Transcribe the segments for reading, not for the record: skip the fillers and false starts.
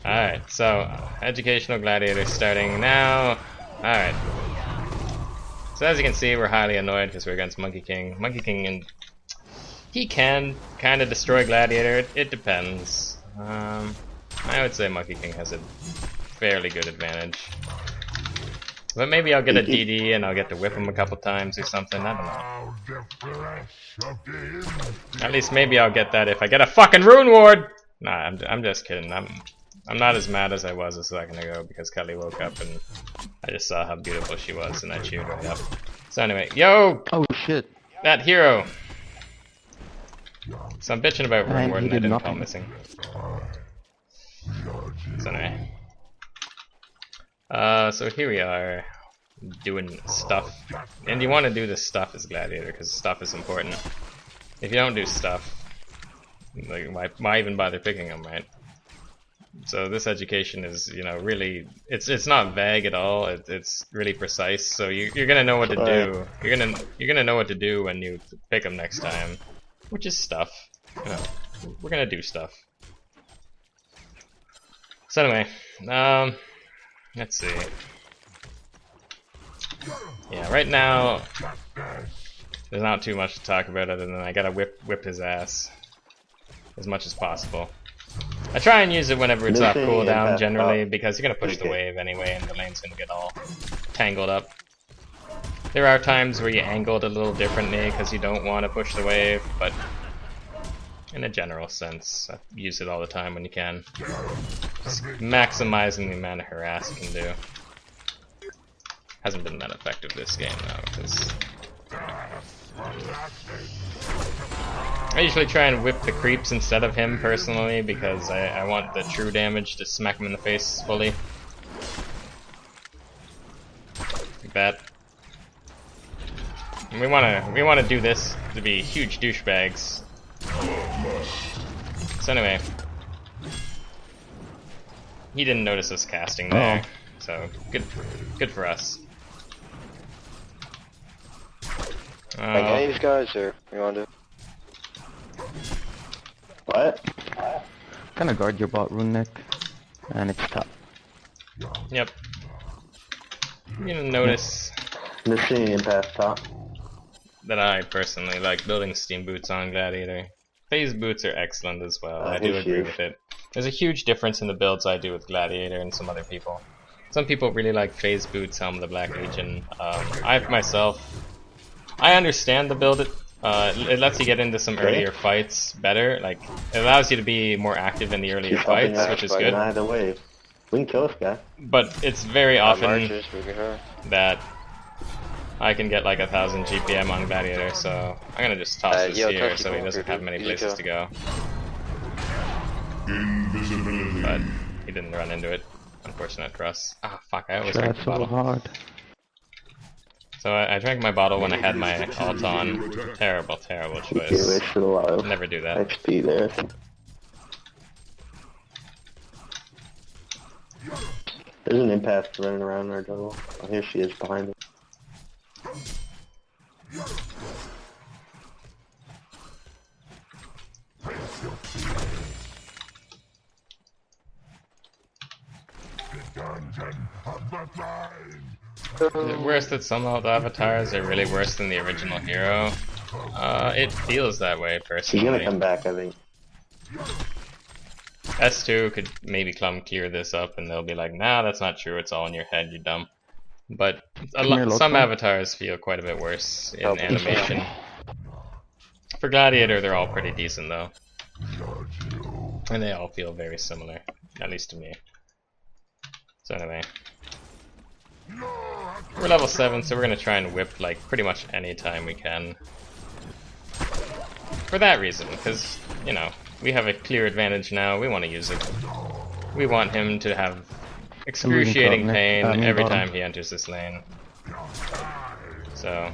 Alright, so educational gladiator starting now. Alright. So as you can see, we're highly annoyed because we're against Monkey King. Monkey King, and he can kind of destroy Gladiator. It depends. I would say Monkey King has a fairly good advantage. But maybe I'll get a DD and I'll get to whip him a couple times or something. I don't know. At least maybe I'll get that if I get a fucking Rune Ward! Nah, I'm just kidding. I'm not as mad as I was a second ago because Kelly woke up and I just saw how beautiful she was and I cheered right up. So anyway, yo! Oh shit. That hero! So I'm bitching about Rune Ward and I didn't call missing. So anyway. So here we are, doing stuff. And you want to do this stuff as Gladiator, because stuff is important. If you don't do stuff, like, why even bother picking them, right? So this education is, you know, really, it's not vague at all. It's really precise. So you're gonna know what to do. You're gonna know what to do when you pick them next time, which is stuff. You know, we're gonna do stuff. So anyway, let's see. Yeah, right now there's not too much to talk about other than I gotta whip his ass as much as possible. I try and use it whenever it's off cooldown generally because you're gonna push the wave anyway and the lane's gonna get all tangled up. There are times where you angle it a little differently because you don't want to push the wave, but in a general sense, use it all the time when you can. Just maximizing the amount of harass you can do. Hasn't been that effective this game though, because I usually try and whip the creeps instead of him personally because I want the true damage to smack him in the face fully. Like that. And we wanna do this to be huge douchebags. So anyway, he didn't notice us casting there, so good for us. Like any of these guys, or you want to do? What? Kinda guard your bot, Rune Neck, and it's top. Yep. You didn't notice Missing and past top. that I personally like building steam boots on Gladiator. Phase boots are excellent as well. I do agree with it. There's a huge difference in the builds I do with Gladiator and some other people. Some people really like phase boots, Helm of the Black Legion. I understand the build. It lets you get into some earlier fights better. Like, it allows you to be more active in the earlier fights, which is good. Either way, we can kill this guy. But it's very often that I can get like 1,000 GPM on Gladiator, so I'm gonna just toss this here so he doesn't have many places to go. But he didn't run into it. Unfortunate for us. Ah, fuck, I always drank the bottle. Hard. So I drank my bottle when I had my ult on. Terrible, terrible choice. Never do that. XP there. There's an impasse running around in our jungle. Oh, here she is behind it. Is it worse that some of the avatars are really worse than the original hero? It feels that way personally. She's gonna come back, I think. S2 could maybe come clear this up and they'll be like, nah, that's not true, it's all in your head, you dumb. But some avatars feel quite a bit worse in animation. For Gladiator, they're all pretty decent though. And they all feel very similar, at least to me. So anyway. We're level 7, so we're gonna try and whip like pretty much any time we can. For that reason, because, you know, we have a clear advantage now, we want to use it. We want him to have excruciating pain every time he enters this lane. So,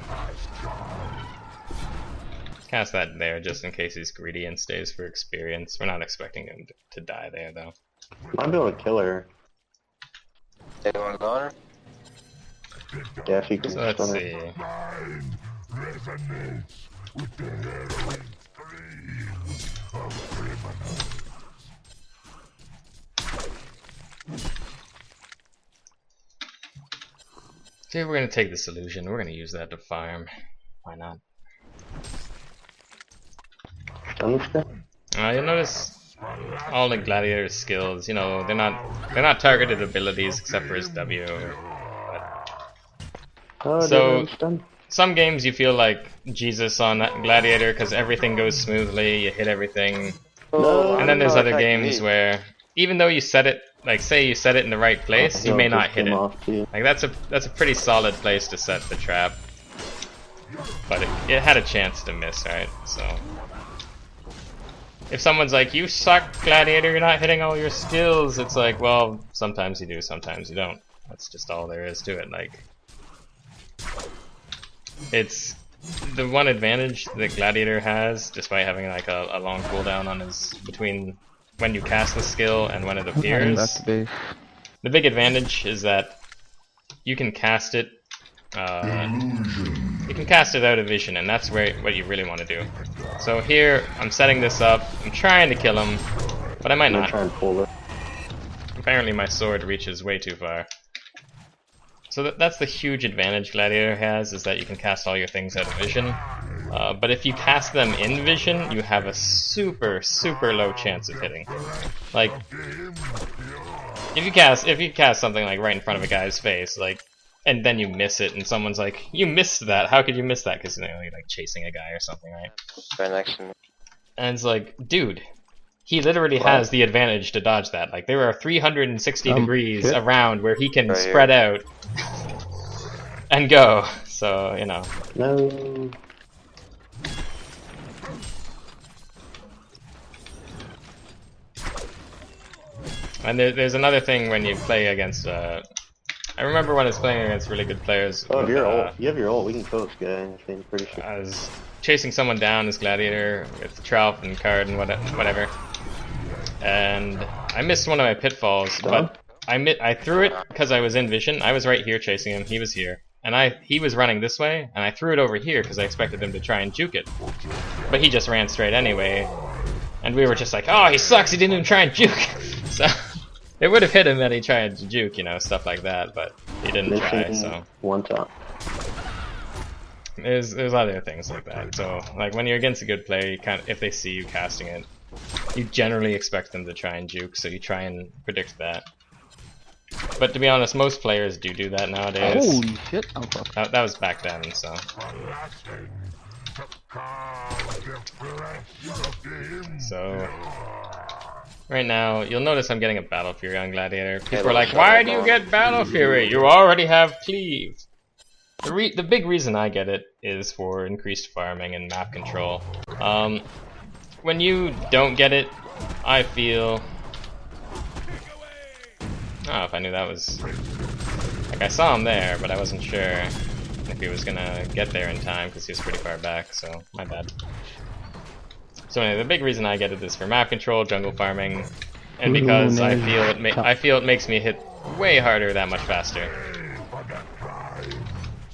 cast that there just in case he's greedy and stays for experience. We're not expecting him to die there though. Might be able to kill her. Anyone got her? Yeah, if you can. So let's see. See, we're gonna take this illusion. We're gonna use that to farm. Why not? Stun this guy? You'll notice all the Gladiator skills. You know, they're not targeted abilities except for his W. Oh, So- didn't stun. Some games you feel like Jesus on Gladiator because everything goes smoothly, you hit everything. No. And then there's Oh, other attacking games me. where even though you set it, like say you set it in the right place, you No, may it not just hit came it. off too. Like that's a pretty solid place to set the trap. But it had a chance to miss, right? So if someone's like, "You suck, Gladiator, you're not hitting all your skills," it's like, well, sometimes you do, sometimes you don't. That's just all there is to it. Like, it's the one advantage that Gladiator has, despite having like a long cooldown on his between when you cast the skill and when it I'm heading appears. back to base. The big advantage is that you can cast it. You can cast it out of vision, and that's what you really want to do. So here, I'm setting this up. I'm trying to kill him, but I might I'm gonna not. try and pull it. Apparently, my sword reaches way too far. So that's the huge advantage Gladiator has, is that you can cast all your things out of vision. But if you cast them in vision, you have a super low chance of hitting. Like, if you cast something like right in front of a guy's face, like, and then you miss it, and someone's like, "You missed that. How could you miss that?" Because you're like chasing a guy or something, right? Right next to me. And it's like, dude, he literally What? has the advantage to dodge that. Like, there are 360 degrees shit. around where he can Right spread here. out and go. So, you know. No. And there's another thing when you play against. I remember when I was playing against really good players. Oh, if with, you're ult, you have your ult. We can kill this guy. I think pretty sure. I was chasing someone down as Gladiator with Trout and Card and whatever. And I missed one of my pitfalls, but I threw it because I was in vision. I was right here chasing him. He was here. And he was running this way, and I threw it over here because I expected him to try and juke it. But he just ran straight anyway. And we were just like, "Oh, he sucks, he didn't even try and juke." So it would have hit him had he tried to juke, you know, stuff like that, but he didn't try, Missing so one top. there's other things like that. So like when you're against a good player, you if they see you casting it, you generally expect them to try and juke, so you try and predict that. But to be honest, most players do that nowadays. Holy shit! Oh fuck. That was back then, so. So right now, you'll notice I'm getting a Battle Fury on Gladiator. People are like, "Why do you get Battle Fury? You already have Cleave." The big reason I get it is for increased farming and map control. When you don't get it, I feel. Oh, if I knew that was. Like, I saw him there, but I wasn't sure if he was gonna get there in time because he was pretty far back, so my bad. So anyway, the big reason I get it is for map control, jungle farming, and because I feel it makes me hit way harder that much faster.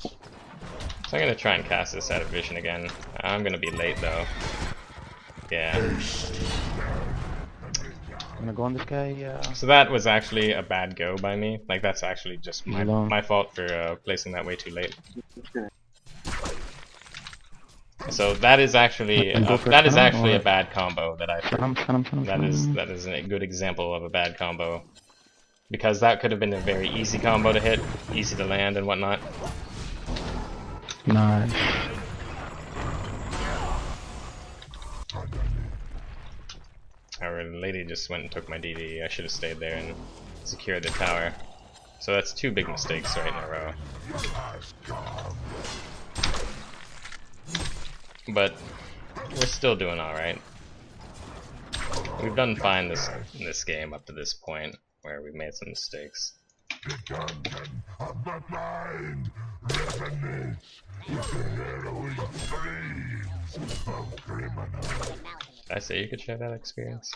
So I'm gonna try and cast this out of vision again. I'm gonna be late though. Yeah. I'm gonna go on this guy. Yeah. So that was actually a bad go by me. Like that's actually just my fault for placing that way too late. So that is actually a bad combo that I threw. That is a good example of a bad combo, because that could have been a very easy combo to hit, easy to land and whatnot. Nice. Our lady just went and took my DD. I should have stayed there and secured the tower. So that's two big mistakes right in a row. But we're still doing alright. We've done fine in this game up to this point, where we've made some mistakes. I say you could share that experience.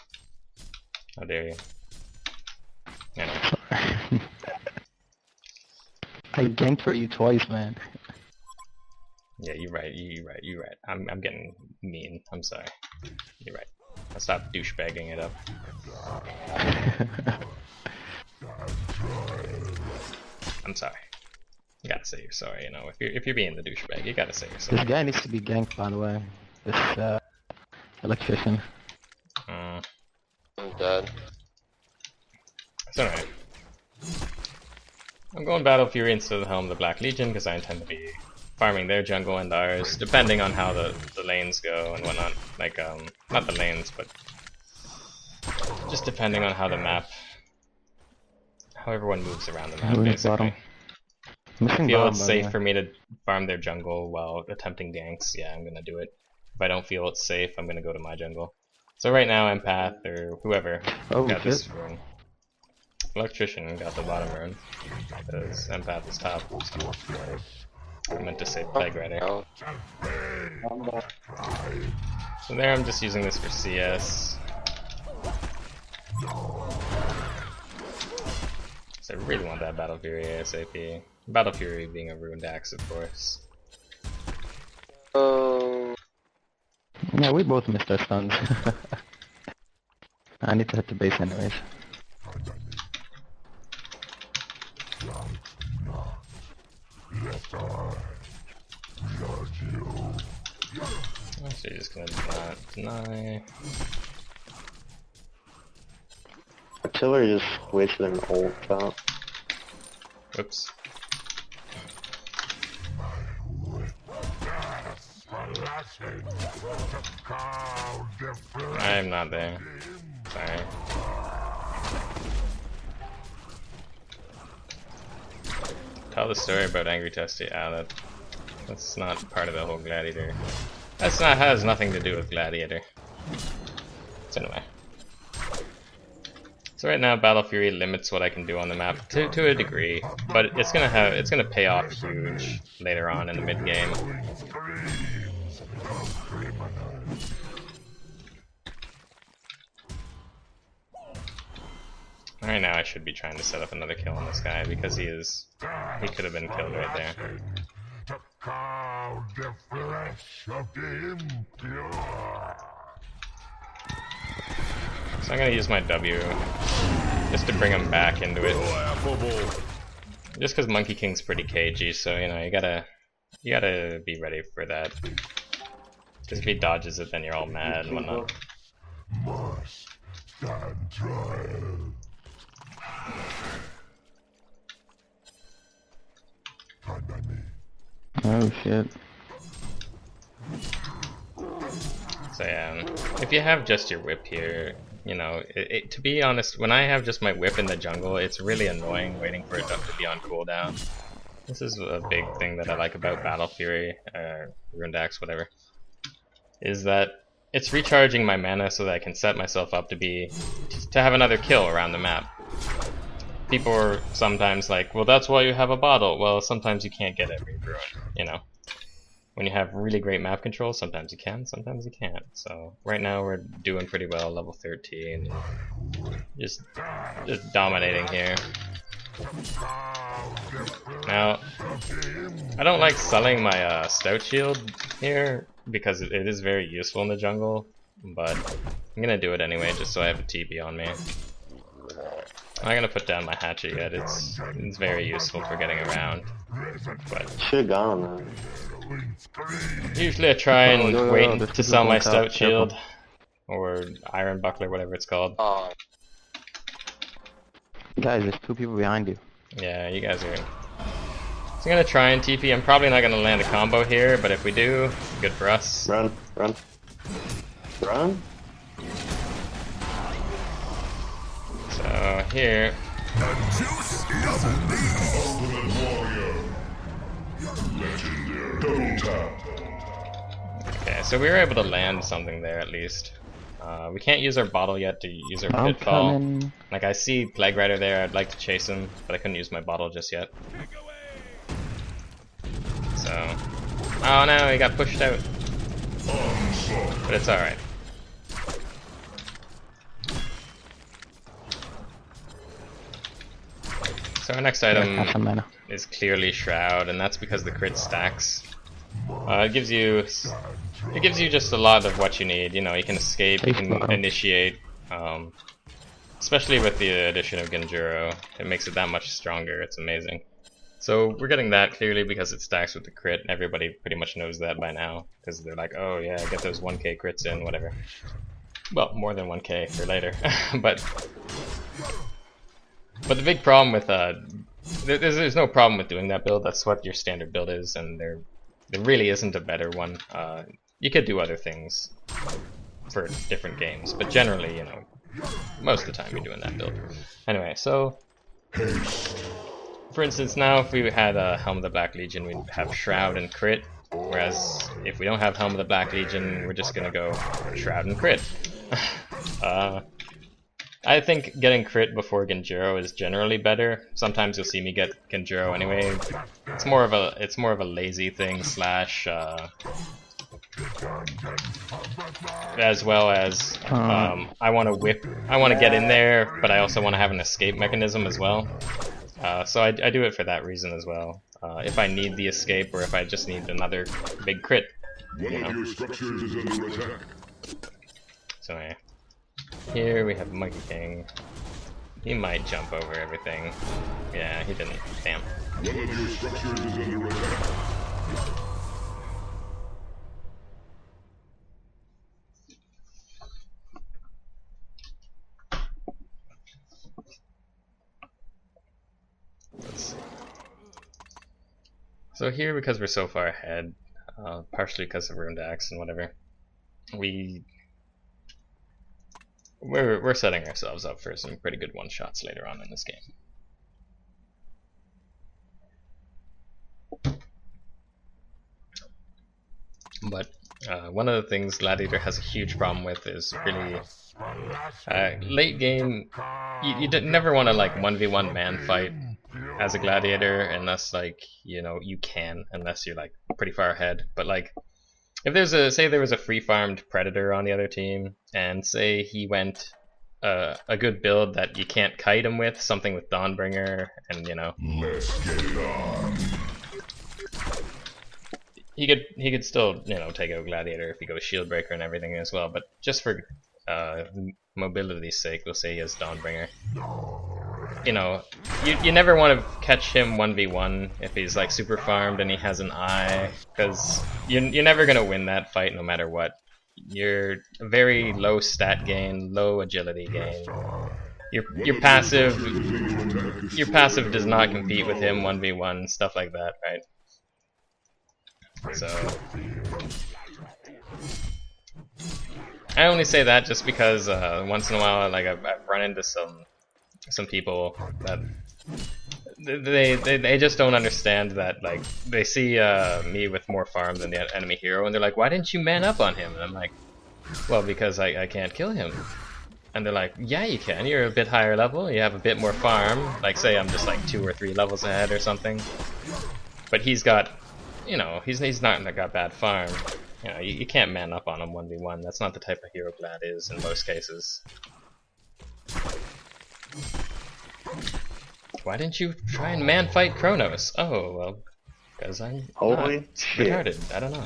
How dare you? Anyway. I ganked for you twice, man. Yeah, you're right. You're right. I'm getting mean. I'm sorry. You're right. I'll stop douchebagging it up. I'm sorry. You gotta say you're sorry, you know. If you're being the douchebag, you gotta say you're sorry. This guy needs to be ganked, by the way. This electrician. I'm dead. It's alright. I'm going Battle Fury instead of the Helm of the Black Legion because I intend to be farming their jungle and ours, depending on how the lanes go and whatnot. Like, not the lanes, but just depending on how the map, how everyone moves around the map, basically. If I feel it's safe for me to farm their jungle while attempting ganks, yeah, I'm gonna do it. If I don't feel it's safe, I'm gonna go to my jungle. So right now, Empath or whoever got this rune. Electrician got the bottom rune, because Empath is top. I meant to say Plague Rider. So there I'm just using this for CS. So I really want that Battle Fury ASAP. Battle Fury being a ruined axe, of course. Yeah, we both missed our stuns. I need to hit the base anyways. Actually, just gonna deny. Artillery just wasted an ult shot. Whoops. I'm not there. Sorry. Tell the story about Angry Testy. Ah, that's not part of the whole Gladiator. Has nothing to do with Gladiator. So anyway. So right now, Battle Fury limits what I can do on the map to a degree, but it's gonna pay off huge later on in the mid game. Right now, I should be trying to set up another kill on this guy because he could have been killed right there. So I'm gonna use my W just to bring him back into it. Just because Monkey King's pretty cagey, so you know you gotta be ready for that. Because if he dodges it, then you're all mad and whatnot. Oh shit. So yeah, if you have just your whip here, you know, to be honest, when I have just my whip in the jungle, it's really annoying waiting for it to be on cooldown. This is a big thing that I like about Battle Fury, Ruined Axe, whatever, is that it's recharging my mana so that I can set myself up to have another kill around the map. People are sometimes like, well, that's why you have a bottle. Well, sometimes you can't get every ruin, you know. When you have really great map control, sometimes you can, sometimes you can't. So right now we're doing pretty well, level 13, just dominating here. Now, I don't like selling my stout shield here because it is very useful in the jungle, but I'm gonna do it anyway just so I have a TP on me. I'm not gonna put down my hatchet yet. It's very useful for getting around, but should've gone man. Usually I try and wait to sell my stout shield or iron buckler, whatever it's called. Guys, there's two people behind you. Yeah, you guys are. So I'm gonna try and TP. I'm probably not gonna land a combo here, but if we do, good for us. Run. So here. Okay, so we were able to land something there at least. We can't use our bottle yet to use our pitfall. Like I see Plague Rider there, I'd like to chase him, but I couldn't use my bottle just yet. So, oh no, he got pushed out. But it's alright. So our next item is clearly Shroud, and that's because the crit stacks. It gives you just a lot of what you need. You know, you can escape, you can initiate. Especially with the addition of Genjuro, it makes it that much stronger. It's amazing. So we're getting that clearly because it stacks with the crit. Everybody pretty much knows that by now because they're like, oh yeah, get those 1k crits in, whatever. Well, more than 1k for later. but the big problem with there's no problem with doing that build. That's what your standard build is, and there really isn't a better one. You could do other things for different games, but generally, you know, most of the time you're doing that build. Anyway, so for instance, now if we had a Helm of the Black Legion, we'd have Shroud and Crit, whereas if we don't have Helm of the Black Legion, we're just gonna go Shroud and Crit. I think getting Crit before Genjuro is generally better. Sometimes you'll see me get Genjuro anyway. It's more of a lazy thing slash as well as I want to get in there, but I also want to have an escape mechanism as well. So I do it for that reason as well. If I need the escape, or if I just need another big crit. You know? So yeah. Here we have Monkey King. He might jump over everything. Yeah, he didn't. Damn. One of your structures is under attack. Let's see. So here, because we're so far ahead, partially because of Ruined Axe and whatever, we're setting ourselves up for some pretty good one-shots later on in this game. But one of the things Gladiator has a huge problem with is really late game. You never want to like 1v1 man fight as a Gladiator unless like you can, unless you're like pretty far ahead. But like if there's say there was a free farmed Predator on the other team, and say he went a good build that you can't kite him with, something with Dawnbringer, and let's get it on. He could still take out Gladiator if he goes Shieldbreaker and everything as well, but just for mobility's sake, we'll say he has Dawnbringer. You never want to catch him 1v1 if he's like super farmed and he has an eye, because you're never gonna win that fight no matter what. You're a very low stat gain, low agility gain. Your passive does not compete with him 1v1, stuff like that, right? So I only say that just because once in a while, like I've run into some people that they just don't understand that, like they see me with more farm than the enemy hero, and they're like, why didn't you man up on him? And I'm like, well, because I can't kill him. And they're like, yeah, you can, you're a bit higher level, you have a bit more farm, like say I'm just like 2 or 3 levels ahead or something, but he's got he's not got bad farm. You can't man up on him 1v1. That's not the type of hero Glad is in most cases. Why didn't you try and man fight Kronos? Oh, well, because I'm retarded. I don't know.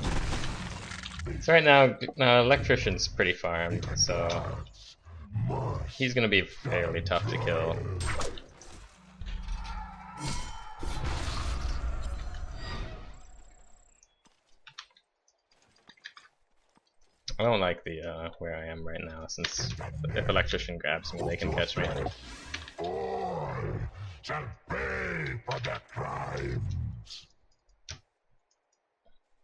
So right now, Electrician's pretty farmed, so he's gonna be fairly tough to kill. I don't like the where I am right now, since if Electrician grabs me, they can catch me. Shall pay for their crimes.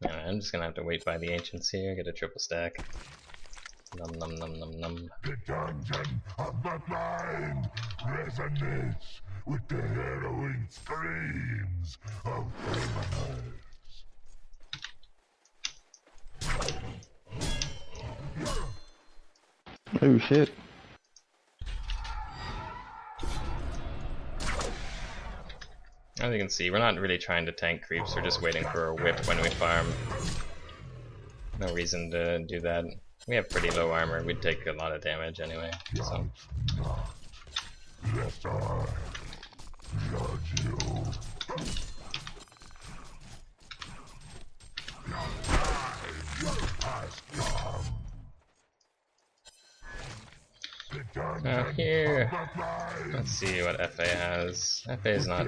Yeah, I'm just gonna have to wait by the ancients here, get a triple stack. Num num num num num. The dungeon of the blind resonates with the harrowing screams of criminals. Oh shit. As you can see, we're not really trying to tank creeps, we're just waiting for a whip when we farm. No reason to do that. We have pretty low armor, we'd take a lot of damage anyway, so. Yes, I judge you. Now here, let's see what FA has. FA is not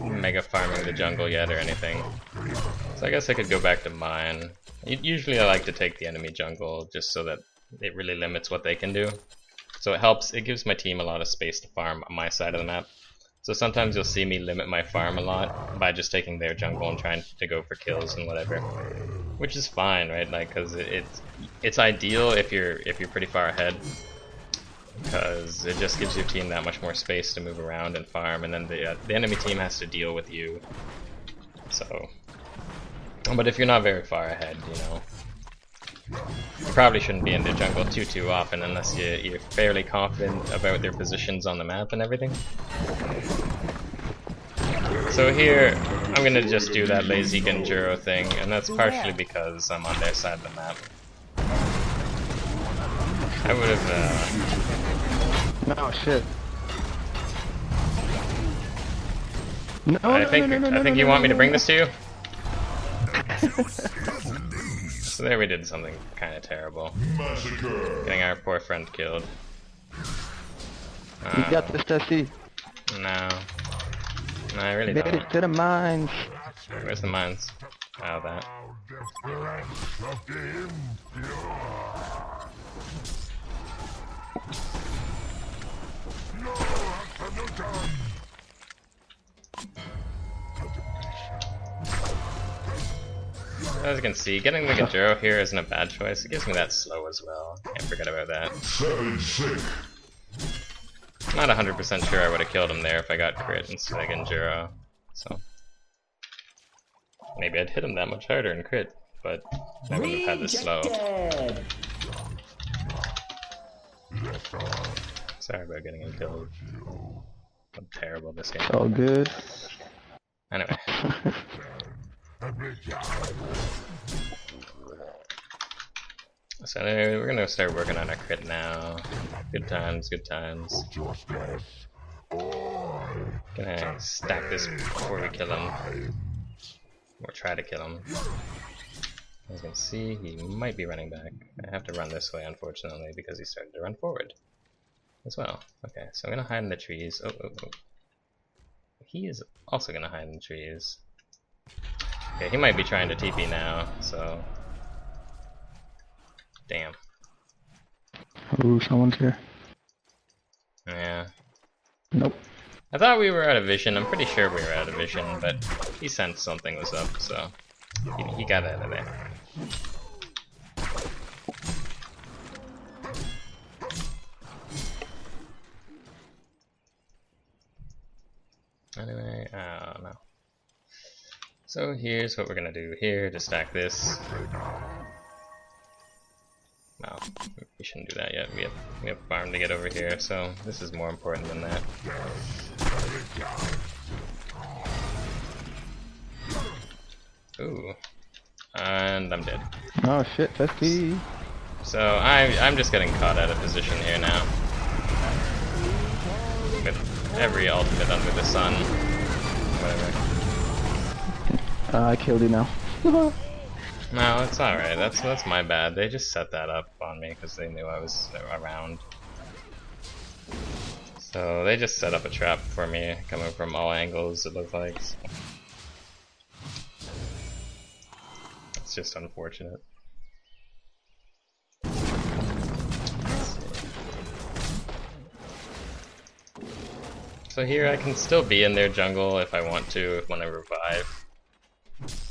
mega farming the jungle yet or anything. So I guess I could go back to mine. Usually I like to take the enemy jungle just so that it really limits what they can do. So it gives my team a lot of space to farm on my side of the map. So sometimes you'll see me limit my farm a lot by just taking their jungle and trying to go for kills and whatever. Which is fine, right? Like, cause it's ideal if you're pretty far ahead. Because it just gives your team that much more space to move around and farm, and then the enemy team has to deal with you. So, but if you're not very far ahead, you know, you probably shouldn't be in the jungle too often unless you're fairly confident about their positions on the map and everything. So here, I'm gonna just do that lazy Genjuro thing, and that's partially because I'm on their side of the map. I would have. No shit. No, I think you want me to bring this to you. So there we did something kind of terrible. Getting our poor friend killed. You got this, Jesse. No. No, I really Made don't. it to the mines. Where's the mines? Oh, that. As you can see, getting the Genjuro here isn't a bad choice. It gives me that slow as well. Can't forget about that. Not 100% sure I would have killed him there if I got crit instead of Genjuro. So maybe I'd hit him that much harder and crit, but I wouldn't have had this slow. Sorry about getting him killed. I'm terrible at this game. All good. Anyway. So anyway, we're gonna start working on our crit now. Good times, good times. Gonna stack this before we kill him. Or try to kill him. As you can see, he might be running back. I have to run this way, unfortunately, because he started to run forward as well. Okay, so I'm gonna hide in the trees. Oh. He is also gonna hide in the trees. Okay, he might be trying to TP now, so... Damn. Ooh, someone's here. Yeah. Nope. I thought we were out of vision. I'm pretty sure we were out of vision, but he sensed something was up, so... He got out of there. Anyway, oh no. So here's what we're gonna do here to stack this. Well, we shouldn't do that yet. We have farm to get over here, so this is more important than that. Ooh. And I'm dead. Oh shit, Jesse. So I'm just getting caught out of position here now. With every ultimate under the sun. Whatever. I killed you now. No, it's alright. That's my bad. They just set that up on me because they knew I was around. So they just set up a trap for me, coming from all angles, it looked like. So. It's just unfortunate. So here I can still be in their jungle if I want to, when I revive.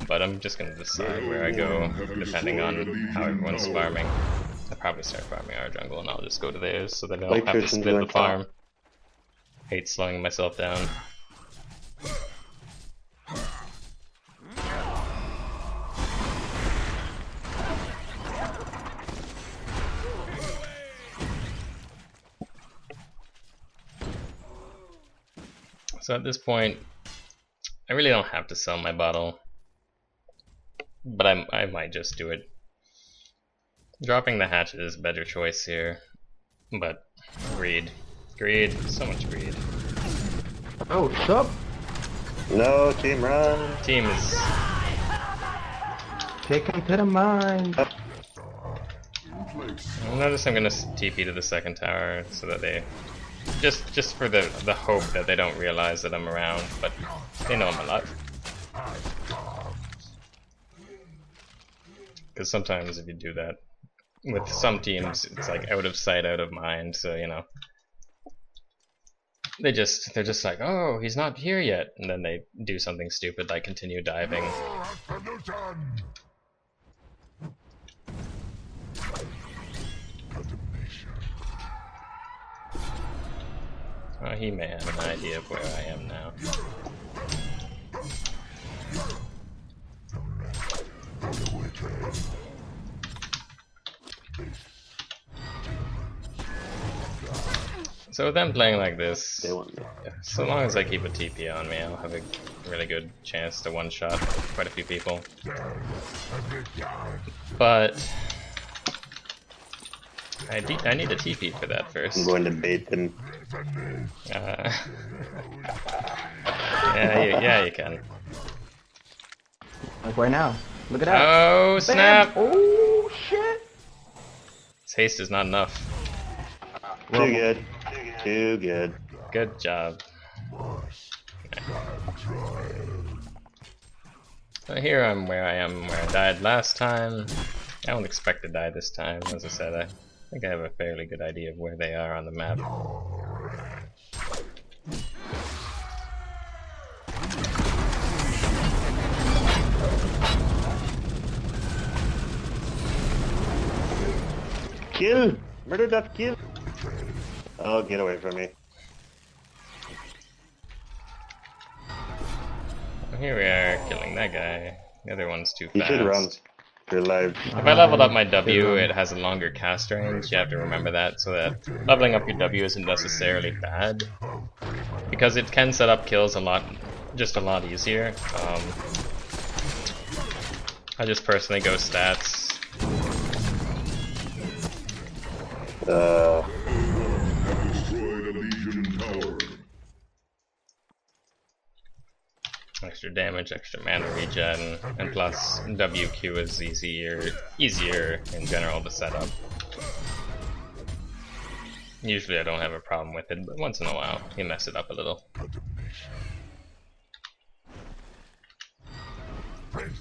But I'm just gonna decide where I go, depending on how everyone's farming. I'll probably start farming our jungle and I'll just go to theirs so that I don't have to split the farm. Hate slowing myself down. So at this point, I really don't have to sell my bottle. But I might just do it. Dropping the hatchet is a better choice here. But greed. Greed. So much greed. Oh, what's up? No, team run. Team is... Take him to the mines. Notice I'm gonna TP to the second tower so that they just for the hope that they don't realize that I'm around, but they know I'm alive. Because sometimes if you do that with some teams, it's like out of sight, out of mind. So you know, they're just like, oh, he's not here yet, and then they do something stupid like continue diving. Oh, he may have an idea of where I am now. So with them playing like this, so long as I keep a TP on me, I'll have a really good chance to one-shot quite a few people. But I need a TP for that first. I'm going to bait them. Yeah, you can. Like right now. Look at that. Oh, snap! Bam. Oh, shit! His haste is not enough. Too good. Too good. Good job. So here I'm where I am, where I died last time. I don't expect to die this time. As I said, I think I have a fairly good idea of where they are on the map. Kill! Murder that kill! Oh, get away from me. Well, here we are, killing that guy. The other one's too You fast. should run. You're alive. If I leveled up my W, it has a longer cast range. You have to remember that, so that leveling up your W isn't necessarily bad, because it can set up kills a lot easier. I just personally go stats. Extra damage, extra mana regen, and plus WQ is easier in general to set up. Usually I don't have a problem with it, but once in a while you mess it up a little.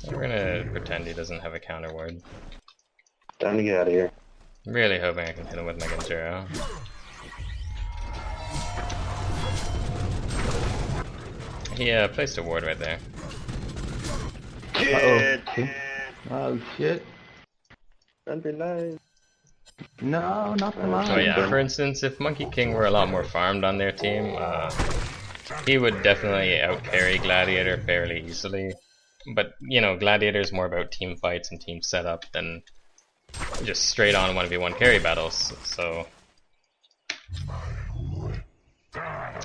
So we're gonna pretend he doesn't have a counter word. Time to get out of here. I'm really hoping I can hit him with my Genjuro. He placed a ward right there. Shit! Oh, shit. Run for life. No, not the line. So yeah, for instance, if Monkey King were a lot more farmed on their team, he would definitely outcarry Gladiator fairly easily. But, you know, Gladiator is more about team fights and team setup than just straight on 1v1 carry battles, so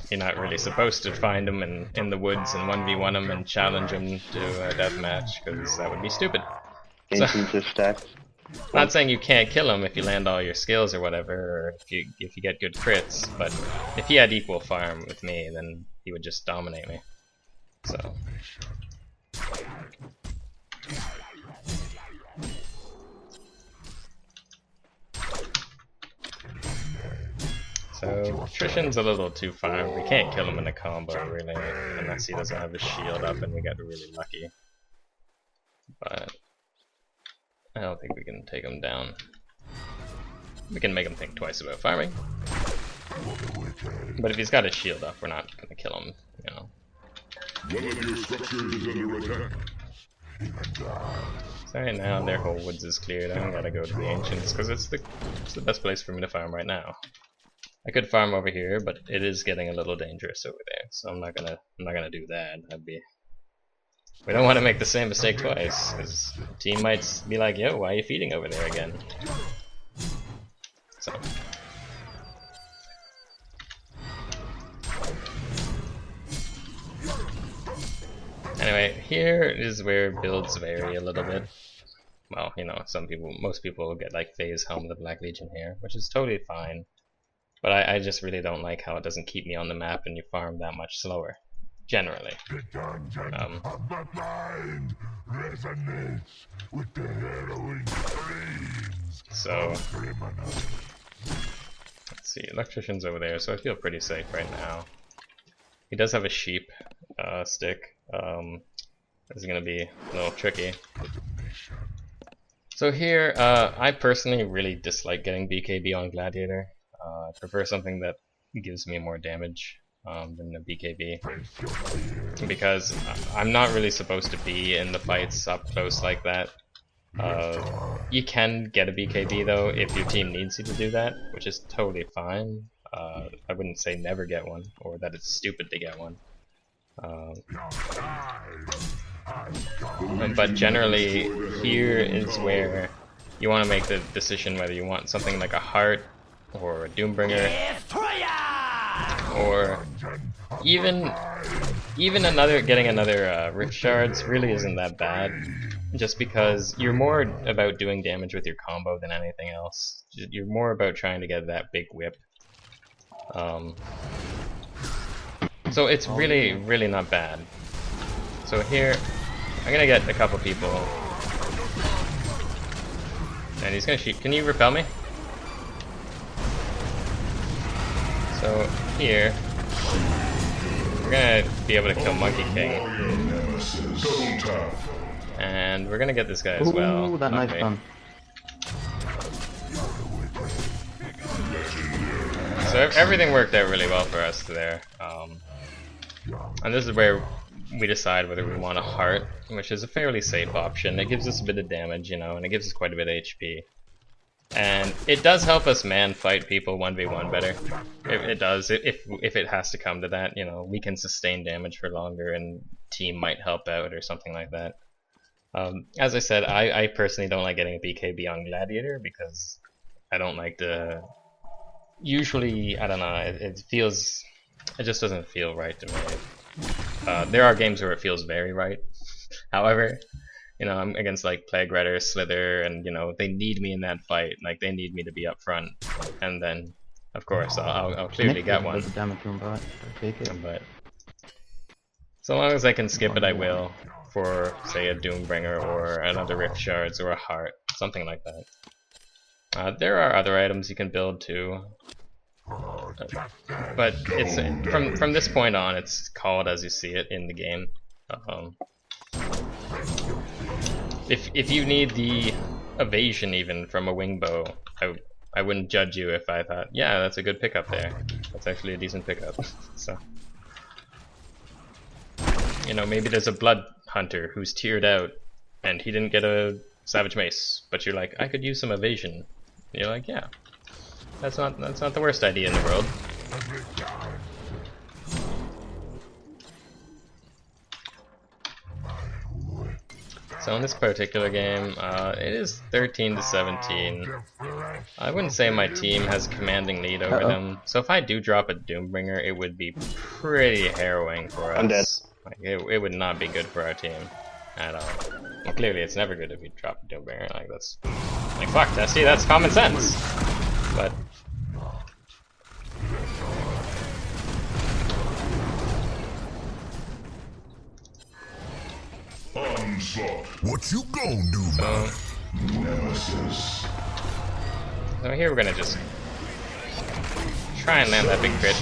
you're not really supposed to find him in the woods and 1v1 him and challenge him to a deathmatch, because that would be stupid. Ancients are stacked. Not saying you can't kill him if you land all your skills or whatever, or if you get good crits, but if he had equal farm with me, then he would just dominate me. So attrition's a little too far. We can't kill him in a combo really, unless he doesn't have his shield up and we get really lucky. But I don't think we can take him down. We can make him think twice about farming. But if he's got his shield up, we're not gonna kill him, you know. One of your structures is under attack. So right now their whole woods is cleared. I don't gotta go to the ancients because it's the best place for me to farm right now. I could farm over here, but it is getting a little dangerous over there, so I'm not gonna do that. We don't want to make the same mistake twice, because the team might be like, yo, why are you feeding over there again? So. Anyway, here is where builds vary a little bit. Well, you know, most people will get like Phase Helm of the Black Legion here, which is totally fine. But I just really don't like how it doesn't keep me on the map and you farm that much slower. Generally. So so let's see, electrician's over there, so I feel pretty safe right now. He does have a sheep stick. This is gonna be a little tricky. So here, I personally really dislike getting BKB on Gladiator. I prefer something that gives me more damage than the BKB, because I'm not really supposed to be in the fights up close like that. You can get a BKB though if your team needs you to do that, which is totally fine. I wouldn't say never get one, or that it's stupid to get one. But generally, here is where you want to make the decision whether you want something like a heart, or a Doombringer, or even getting another Rift Shards really isn't that bad, just because you're more about doing damage with your combo than anything else. You're more about trying to get that big whip. So it's really not bad. So here, I'm gonna get a couple people, and he's gonna shoot. Can you repel me? So here, we're gonna be able to kill Monkey King, and we're gonna get this guy as well. Ooh, that nice stun. So everything worked out really well for us there, and this is where we decide whether we want a heart, which is a fairly safe option. It gives us a bit of damage, you know, and it gives us quite a bit of HP. And it does help us man fight people 1v1 better. It does, if it has to come to that, you know, we can sustain damage for longer and team might help out or something like that. As I said, I personally don't like getting a BKB on Gladiator because I don't like to... Usually, I don't know, it just doesn't feel right to me. There are games where it feels very right. However, you know, I'm against like Plague Rider, Slither, and you know, they need me in that fight. Like, they need me to be up front. And then, of course, I'll clearly get one. But so long as I can skip it, I will. For, say, a Doombringer or another Rift Shards or a Heart. Something like that. There are other items you can build too. But it's from this point on, it's called as you see it in the game. If you need the evasion even from a wing bow, I wouldn't judge you if I thought, yeah, that's a good pickup there. That's actually a decent pickup. So, you know, maybe there's a blood hunter who's tiered out and he didn't get a Savage Mace, but you're like, I could use some evasion. And you're like, yeah, that's not the worst idea in the world. So in this particular game, it is 13-17. I wouldn't say my team has commanding lead over them. So if I do drop a Doombringer, it would be pretty harrowing for us. I'm dead. Like, it would not be good for our team at all. Well, clearly, it's never good if you drop a Doombringer. Like, that's like, fuck, Tessie, that's common sense. But What you gonna do, man? So here we're gonna just try and land that big crit.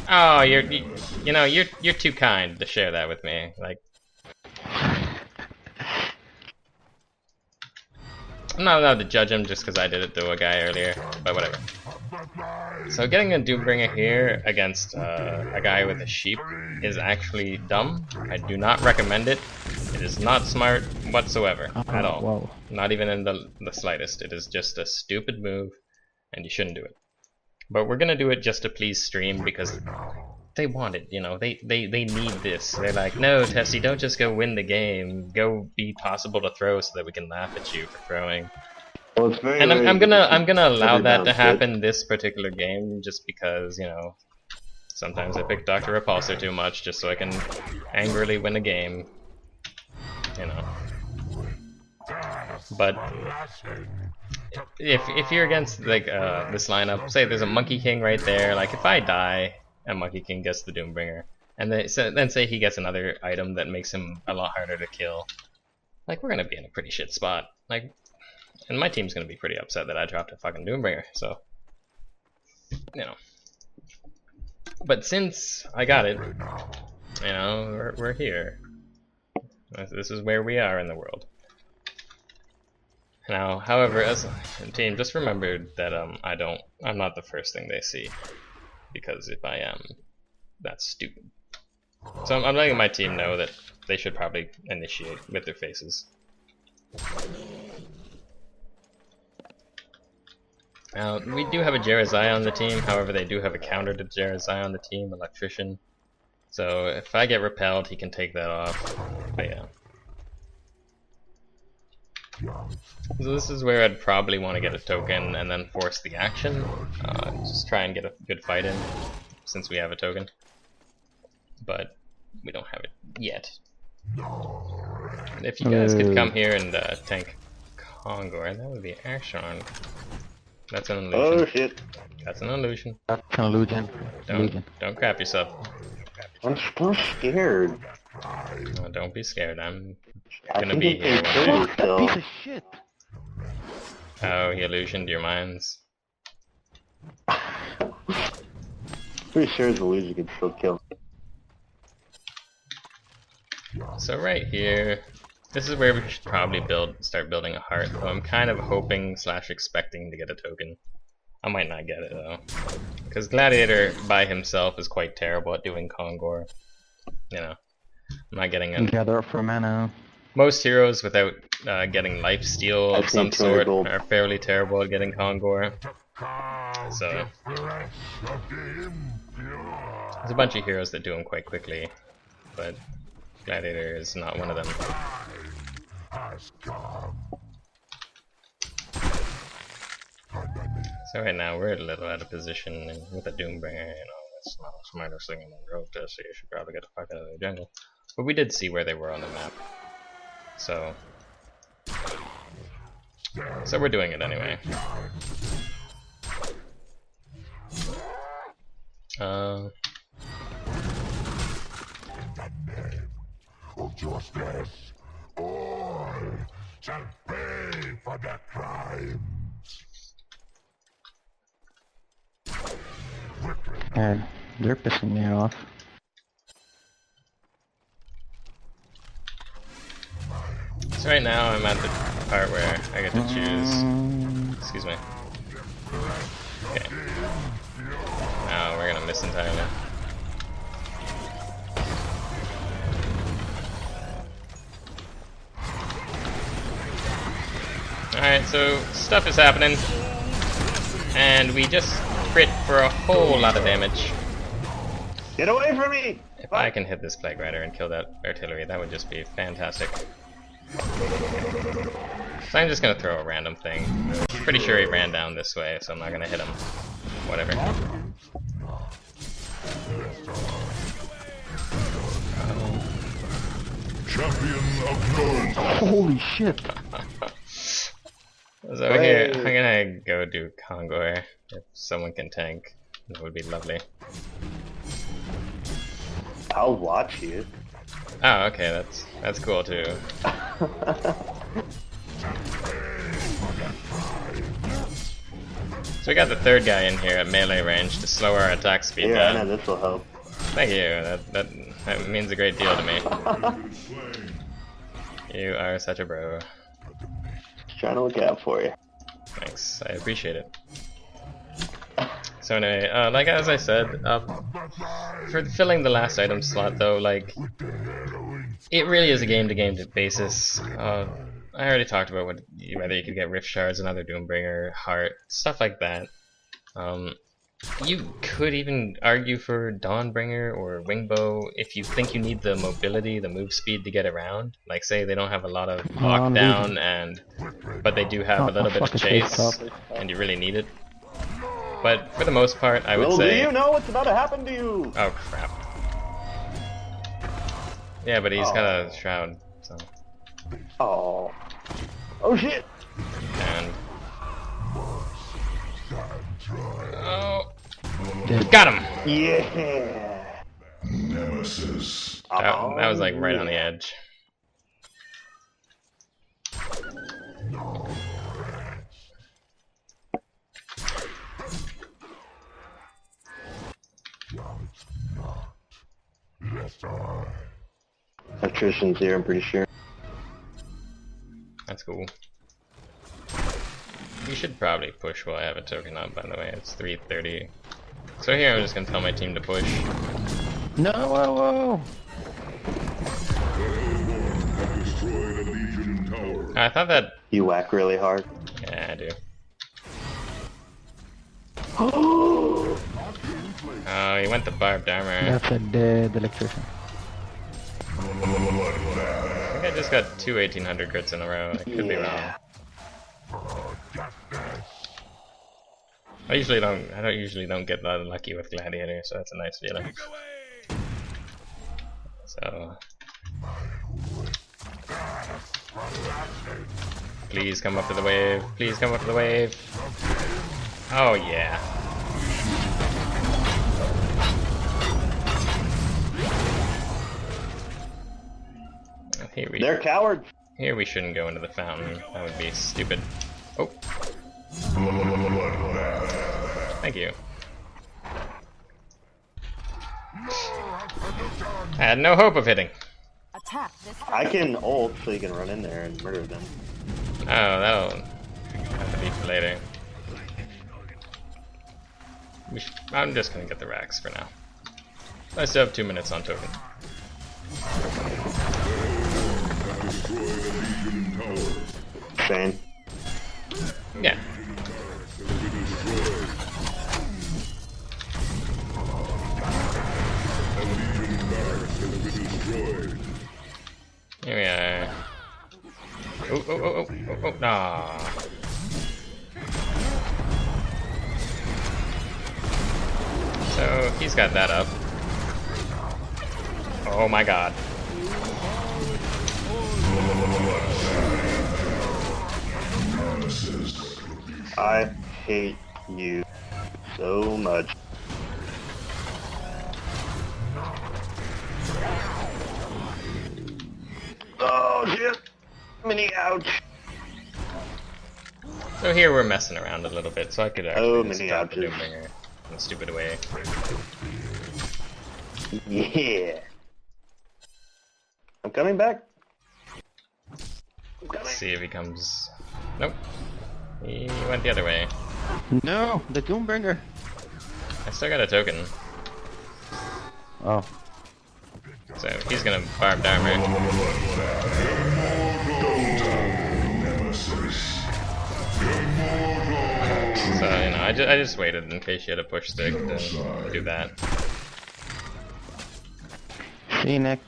Oh, you're too kind to share that with me. Like, I'm not allowed to judge him just because I did it to a guy earlier, but whatever. So getting a Doombringer here against a guy with a sheep is actually dumb. I do not recommend it. It is not smart whatsoever, at all. Whoa. Not even in the slightest. It is just a stupid move, and you shouldn't do it. But we're gonna do it just to please stream because they want it, you know. They need this. They're like, no, Tessie, don't just go win the game. Go be possible to throw so that we can laugh at you for throwing. Well, it's very, And I'm gonna allow every that bounce to hit. happen this particular game, just because, you know, sometimes I pick Dr. Repulsor too much just so I can angrily win a game, you know. But if you're against like this lineup, say there's a Monkey King right there, like if I die and Monkey King gets the Doombringer, and then say he gets another item that makes him a lot harder to kill, like we're gonna be in a pretty shit spot. Like, And my team's gonna be pretty upset that I dropped a fucking Doombringer, so you know. But since I got it, you know, we're here. This is where we are in the world. Now, however, as a team, just remember that I'm not the first thing they see, because if I am, that's stupid. So I'm letting my team know that they should probably initiate with their faces. Now, we do have a Jerizai on the team, however they do have a counter to Jerizai on the team, Electrician. So if I get repelled, he can take that off. But yeah. So this is where I'd probably want to get a token and then force the action. Just try and get a good fight in, since we have a token. But we don't have it yet. And if you guys could come here and tank Kongor, that would be excellent. That's an illusion. Oh shit. That's an illusion. That's an illusion. Don't crap yourself. I'm still scared. Oh, don't be scared. I'm I gonna think be it can here. kill you That still. piece of shit. Oh, he illusioned your minds. Pretty sure the illusion can still kill. So right here, this is where we should probably start building a heart. Though I'm kind of hoping / expecting to get a token. I might not get it though, because Gladiator by himself is quite terrible at doing Kongor. You know, I'm not getting it. Gather up for mana. Most heroes without getting lifesteal of I've some seen 200 sort gold. are fairly terrible at getting Kongor. So there's a bunch of heroes that do them quite quickly, but Gladiator is not one of them. So right now we're a little out of position, and with a Doombringer, you know, that's not the smartest thing in the world to see. You should probably get the fuck out of the jungle. But we did see where they were on the map. So we're doing it anyway. Justice, all shall pay for their crimes. And they're pissing me off. So right now I'm at the part where I get to choose. Excuse me. Okay. Now we're gonna miss entirely. Alright, so stuff is happening. And we just crit for a whole lot of damage. Get away from me! If I can hit this Plague Rider and kill that artillery, that would just be fantastic. So I'm just gonna throw a random thing. Pretty sure he ran down this way, so I'm not gonna hit him. Whatever. Champion of gold. Holy shit. So here, I'm gonna go do Kongor. If someone can tank, that would be lovely. I'll watch you. Oh, okay, that's cool too. So we got the third guy in here at melee range to slow our attack speed Yeah, I down. know this will help. Thank you. That means a great deal to me. You are such a bro. Just trying to look out for you. Thanks, I appreciate it. So anyway, like as I said, for filling the last item slot though, like, it really is a game-to-game basis. I already talked about whether you could get Rift Shards, another Doombringer, Heart, stuff like that. You could even argue for Dawnbringer or Wingbow if you think you need the mobility, the move speed to get around. Like say they don't have a lot of lockdown, but they do have a little bit of chase, and you really need it. But for the most part, I would Well, say... do you know what's about to happen to you? Oh crap. Yeah, but he's got a shroud, so... Oh. Oh shit! And... Oh! Got him! Yeah! Nemesis. That was like right on the edge. Electrician's here, I'm pretty sure. That's cool. You should probably push while I have a token up, by the way. It's 3:30. So here I'm just gonna tell my team to push. No, whoa, whoa. Destroyed a Legion tower. I thought that... You whack really hard. Yeah, I do. Oh, Oh, he went the barbed armor. That's a dead electrician. I think I just got two 1800 crits in a row. I could be wrong. I usually don't get that lucky with Gladiator, so that's a nice feeling. So please come up to the wave. Please come up to the wave. Oh yeah. they're cowards. Here we shouldn't go into the fountain. That would be stupid. Oh. Thank you. I had no hope of hitting. Attack this I can ult so you can run in there and murder them. Oh, that'll have to be for later. I'm just gonna get the racks for now. I still have 2 minutes on token. Shane. Yeah. Here we are. Oh, nah. So he's got that up. Oh my god. I hate you so much. Oh shit! Mini ouch! So here we're messing around a little bit, so I could actually just many drop the ouches. Doombringer in a stupid way. Yeah! I'm coming back! I'm coming! Let's see if he comes. Nope. He went the other way. No, the Doombringer. I still got a token, Oh. so he's gonna barbed armor. So you know, I just waited in case she had a push stick to do that. See, Nick.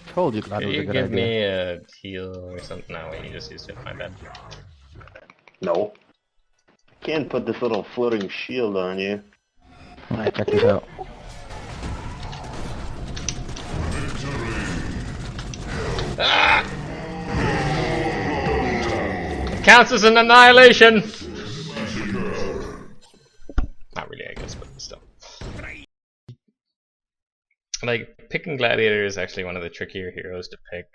Told you Glad Did was a you good give idea. me a heal or something? No, wait, you just used it. My bad. No. Can't put this little floating shield on you. Alright, check this out. Ah! Counts as an annihilation! Not really, I guess, but still. Like, picking Gladiator is actually one of the trickier heroes to pick,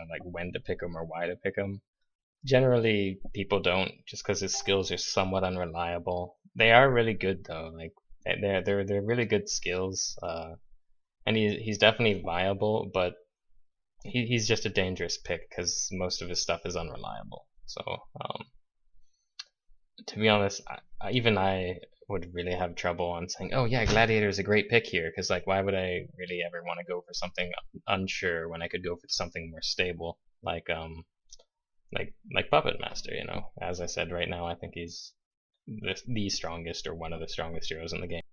like when to pick him or why to pick him. Generally, people don't, just because his skills are somewhat unreliable. They are really good though, like, they're really good skills, and he's definitely viable, but he's just a dangerous pick because most of his stuff is unreliable. So, to be honest, even I would really have trouble on saying, oh yeah, Gladiator is a great pick here, because like, why would I really ever want to go for something unsure when I could go for something more stable, like Puppet Master, you know? As I said, right now I think he's the strongest or one of the strongest heroes in the game.